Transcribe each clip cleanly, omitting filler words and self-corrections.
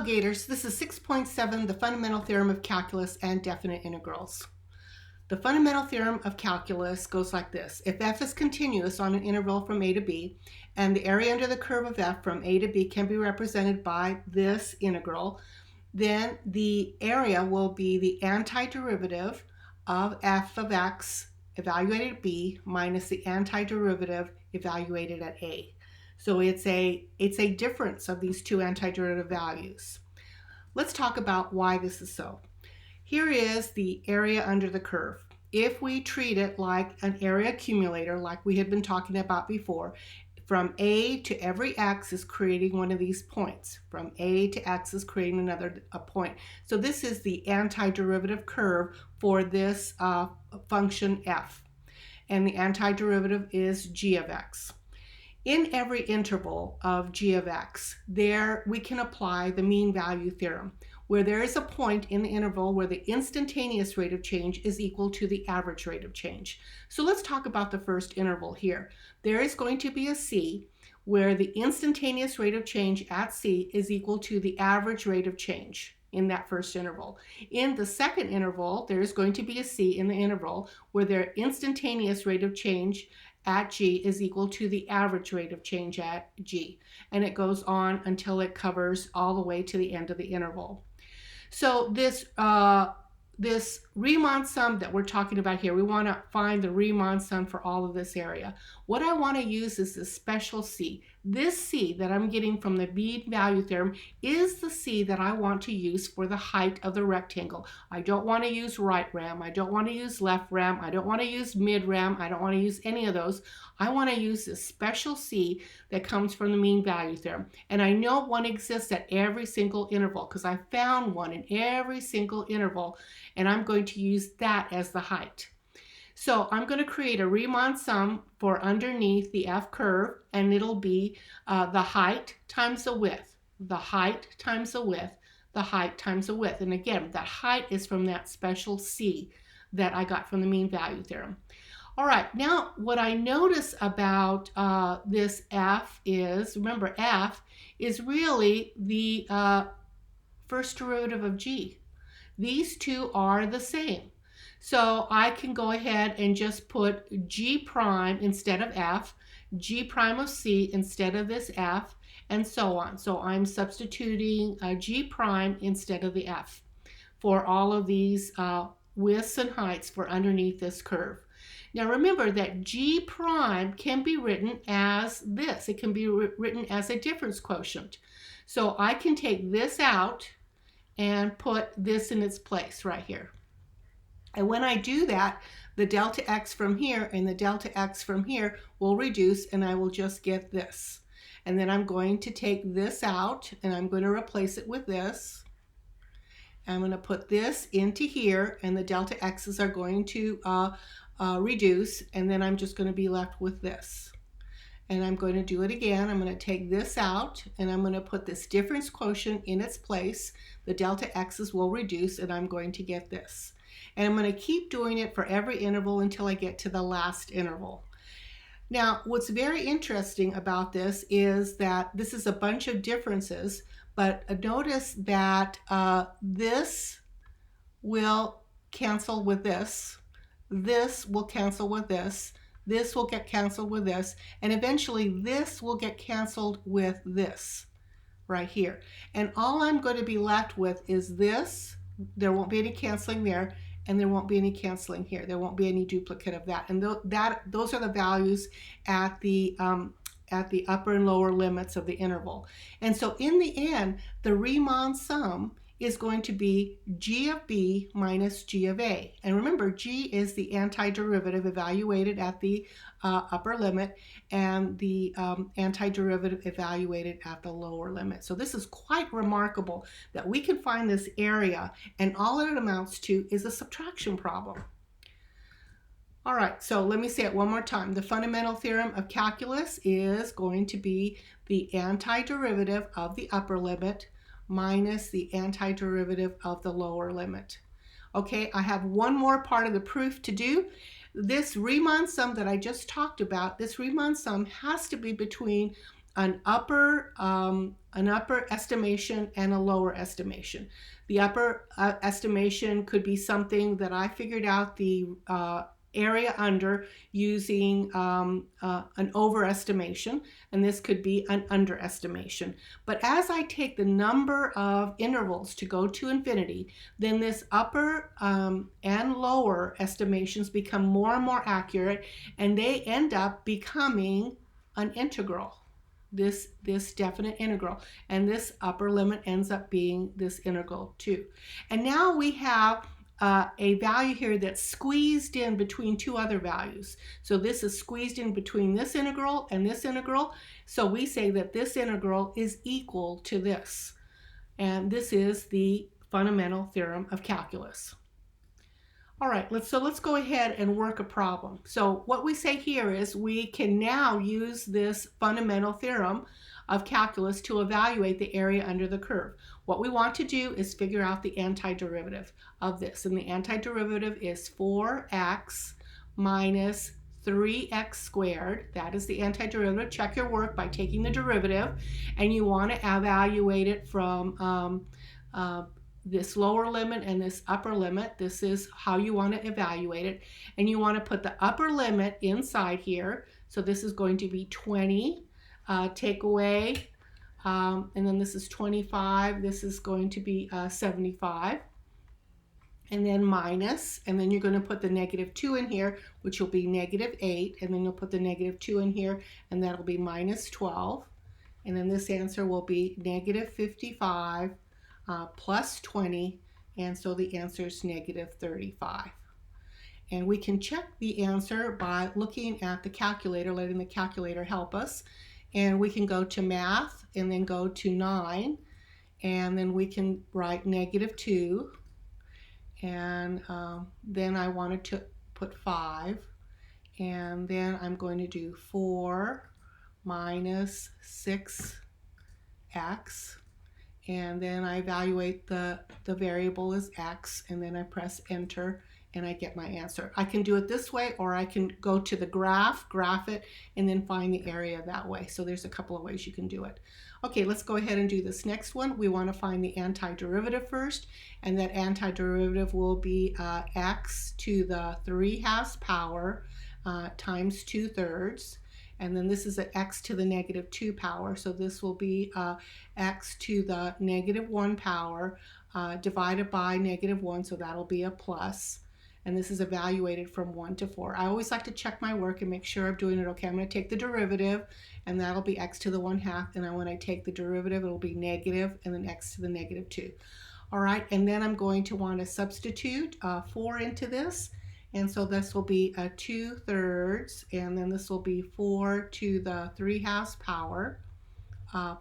Gators, this is 6.7, the fundamental theorem of calculus and definite integrals. The fundamental theorem of calculus goes like this. If f is continuous on an interval from a to b, and the area under the curve of f from a to b can be represented by this integral, then the area will be the antiderivative of f of x evaluated at b minus the antiderivative evaluated at a. So it's a difference of these two antiderivative values. Let's talk about why this is so. Here is the area under the curve. If we treat it like an area accumulator, like we had been talking about before, from a to every x is creating one of these points. From a to x is creating another point. So this is the antiderivative curve for this function f. And the antiderivative is g of x. In every interval of g of x, there we can apply the mean value theorem, where there is a point in the interval where the instantaneous rate of change is equal to the average rate of change. So let's talk about the first interval here. There is going to be a c where the instantaneous rate of change at c is equal to the average rate of change in that first interval. In the second interval, there is going to be a c in the interval where their instantaneous rate of change at g is equal to the average rate of change at g. And it goes on until it covers all the way to the end of the interval. So this Riemann sum that we're talking about here, we want to find the Riemann sum for all of this area. What I want to use is this special c. This c that I'm getting from the mean value theorem is the c that I want to use for the height of the rectangle. I don't want to use right rem. I don't want to use left rem. I don't want to use mid rem. I don't want to use any of those. I want to use this special c that comes from the mean value theorem. And I know one exists at every single interval because I found one in every single interval, and I'm going to use that as the height. So I'm going to create a Riemann sum for underneath the f curve, and it'll be the height times the width, the height times the width, the height times the width. And again, that height is from that special c that I got from the mean value theorem. All right, now what I notice about this f is, remember f is really the first derivative of g. These two are the same. So I can go ahead and just put g prime instead of f, g prime of c instead of this f, and so on. So I'm substituting g prime instead of the f for all of these widths and heights for underneath this curve. Now remember that g prime can be written as this. It can be written as a difference quotient. So I can take this out and put this in its place right here. And when I do that, the delta x from here and the delta x from here will reduce, and I will just get this. And then I'm going to take this out, and I'm going to replace it with this. I'm going to put this into here, and the delta x's are going to reduce, and then I'm just going to be left with this. And I'm going to do it again. I'm going to take this out, and I'm going to put this difference quotient in its place. The delta x's will reduce, and I'm going to get this. And I'm going to keep doing it for every interval until I get to the last interval. Now, what's very interesting about this is that this is a bunch of differences, but notice that this will cancel with this will cancel with this will get canceled with this, and eventually this will get canceled with this right here. And all I'm going to be left with is this. There won't be any canceling there, and there won't be any canceling here. There won't be any duplicate of that. And those are the values at the upper and lower limits of the interval. And so in the end, the Riemann sum is going to be g of b minus g of a. And remember, g is the antiderivative evaluated at the upper limit, and the antiderivative evaluated at the lower limit. So this is quite remarkable that we can find this area, and all it amounts to is a subtraction problem. All right, so let me say it one more time. The fundamental theorem of calculus is going to be the antiderivative of the upper limit minus the antiderivative of the lower limit. Okay, I have one more part of the proof to do. This Riemann sum that I just talked about, this Riemann sum has to be between an upper estimation and a lower estimation. The upper estimation could be something that I figured out the area under using an overestimation, and this could be an underestimation. But as I take the number of intervals to go to infinity, then this upper and lower estimations become more and more accurate, and they end up becoming an integral, this definite integral, and this upper limit ends up being this integral too. And now we have a value here that's squeezed in between two other values. So this is squeezed in between this integral and this integral. So we say that this integral is equal to this. And this is the fundamental theorem of calculus. All right, let's go ahead and work a problem. So what we say here is we can now use this fundamental theorem of calculus to evaluate the area under the curve. What we want to do is figure out the antiderivative of this, and the antiderivative is 4x minus 3x squared. That is the antiderivative. Check your work by taking the derivative, and you want to evaluate it from this lower limit and this upper limit. This is how you want to evaluate it, and you want to put the upper limit inside here. So this is going to be 20, take away, and then this is 25, this is going to be 75, and then minus, and then you're going to put the negative 2 in here, which will be negative 8, and then you'll put the negative 2 in here, and that'll be minus 12, and then this answer will be negative 55 plus 20, and so the answer is negative 35. And we can check the answer by looking at the calculator, letting the calculator help us. And we can go to math and then go to 9, and then we can write negative 2, and then I wanted to put 5, and then I'm going to do 4 minus 6x, and then I evaluate the variable as x, and then I press enter, and I get my answer. I can do it this way, or I can go to the graph it, and then find the area that way. So there's a couple of ways you can do it. Okay, let's go ahead and do this next one. We want to find the antiderivative first, and that antiderivative will be x to the 3/2 power times 2/3. And then this is an x to the negative 2 power, so this will be x to the negative 1 power divided by negative 1, so that'll be a plus. And this is evaluated from 1 to 4. I always like to check my work and make sure I'm doing it okay. I'm going to take the derivative, and that'll be x to the 1/2, and then when I take the derivative, it'll be negative, and then x to the negative 2. All right, and then I'm going to want to substitute 4 into this. And so this will be 2/3, and then this will be 4 to the 3/2 power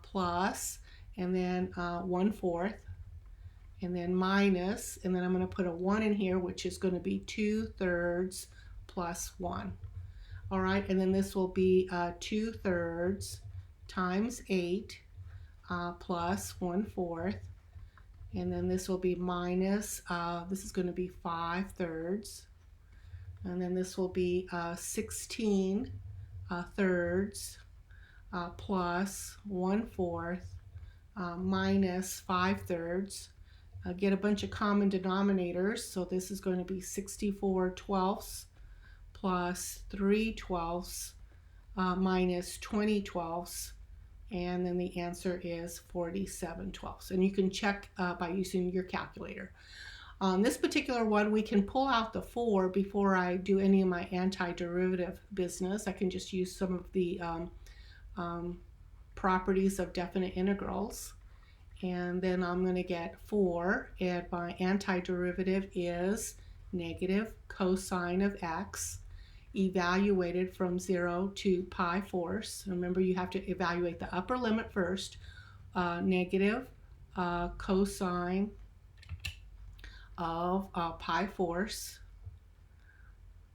plus, and then 1/4, and then minus, and then I'm going to put a 1 in here, which is going to be 2/3 plus 1. All right, and then this will be 2/3 times 8 plus 1/4, and then this will be minus, this is going to be 5/3. And then this will be 16 thirds plus 1/4 minus 5/3. Get a bunch of common denominators. So this is going to be 64/12 plus 3/12 minus 20/12. And then the answer is 47/12. And you can check by using your calculator. On this particular one, we can pull out the 4 before I do any of my antiderivative business. I can just use some of the properties of definite integrals. And then I'm going to get 4, and my antiderivative is negative cosine of x evaluated from 0 to pi fourths. Remember, you have to evaluate the upper limit first. Negative cosine of pi fourths.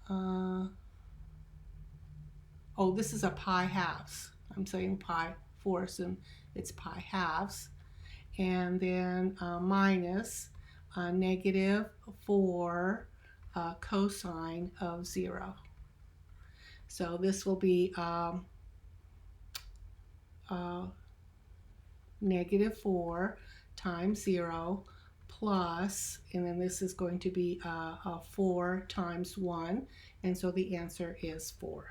Oh, this is a pi halves. I'm saying pi fourths, and it's pi halves. And then minus negative 4 cosine of 0. So this will be negative 4 times 0 plus, and then this is going to be 4 times 1, and so the answer is 4.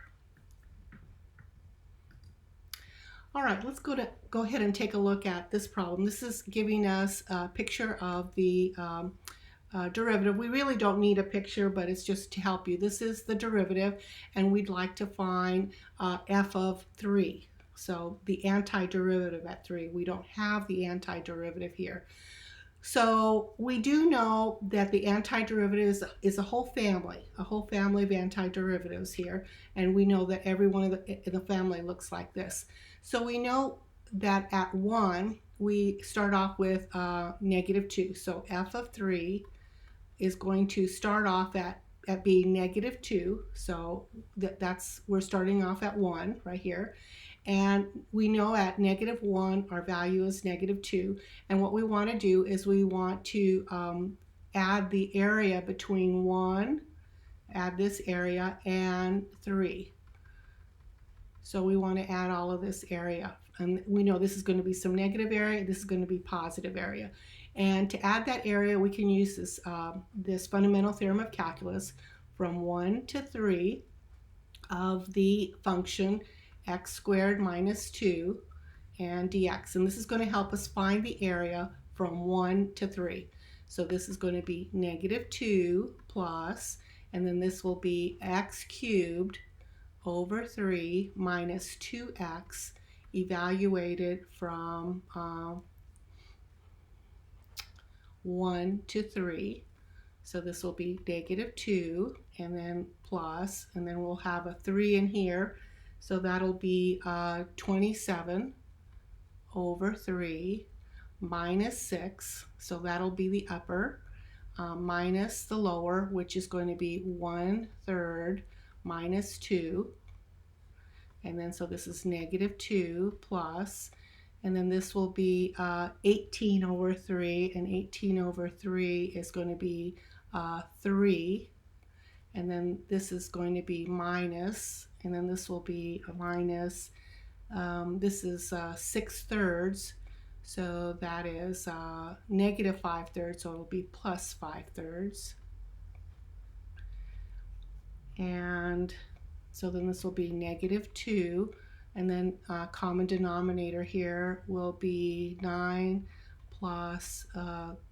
All right, let's go ahead and take a look at this problem. This is giving us a picture of the derivative. We really don't need a picture, but it's just to help you. This is the derivative, and we'd like to find f of 3. So the antiderivative at 3. We don't have the antiderivative here. So we do know that the antiderivative is a whole family of antiderivatives here, and we know that every one of the family looks like this. So we know that at 1, we start off with negative 2. So f of 3 is going to start off at being negative 2. So we're starting off at 1 right here. And we know at negative 1, our value is negative 2. And what we want to do is we want to add the area between 1, add this area, and 3. So we want to add all of this area. And we know this is going to be some negative area, this is going to be positive area. And to add that area, we can use this fundamental theorem of calculus from 1 to 3 of the function x squared minus 2 and dx. And this is going to help us find the area from 1 to 3. So this is going to be negative 2 plus, and then this will be x cubed over 3 minus 2x evaluated from 1 to 3. So this will be negative 2 and then plus, and then we'll have a 3 in here. So that'll be 27 over 3 minus 6. So that'll be the upper minus the lower, which is going to be 1/3 minus 2. And then so this is negative 2 plus, and then this will be 18 over 3, and 18 over 3 is going to be 3. And then this is going to be minus, and then this will be a minus. This is 6/3, so that is negative 5/3, so it'll be plus 5/3. And so then this will be negative 2, and then common denominator here will be 9 plus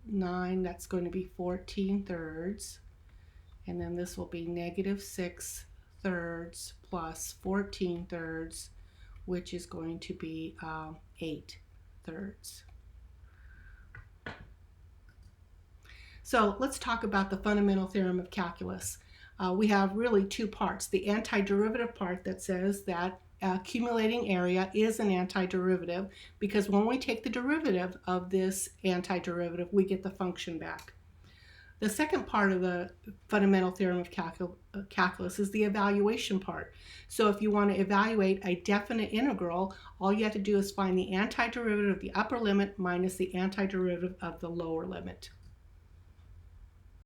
9, that's going to be 14/3. And then this will be negative 6/3 plus 14/3, which is going to be 8/3. So let's talk about the fundamental theorem of calculus. We have really two parts. The antiderivative part that says that accumulating area is an antiderivative, because when we take the derivative of this antiderivative, we get the function back. The second part of the fundamental theorem of calculus is the evaluation part. So if you want to evaluate a definite integral, all you have to do is find the antiderivative of the upper limit minus the antiderivative of the lower limit.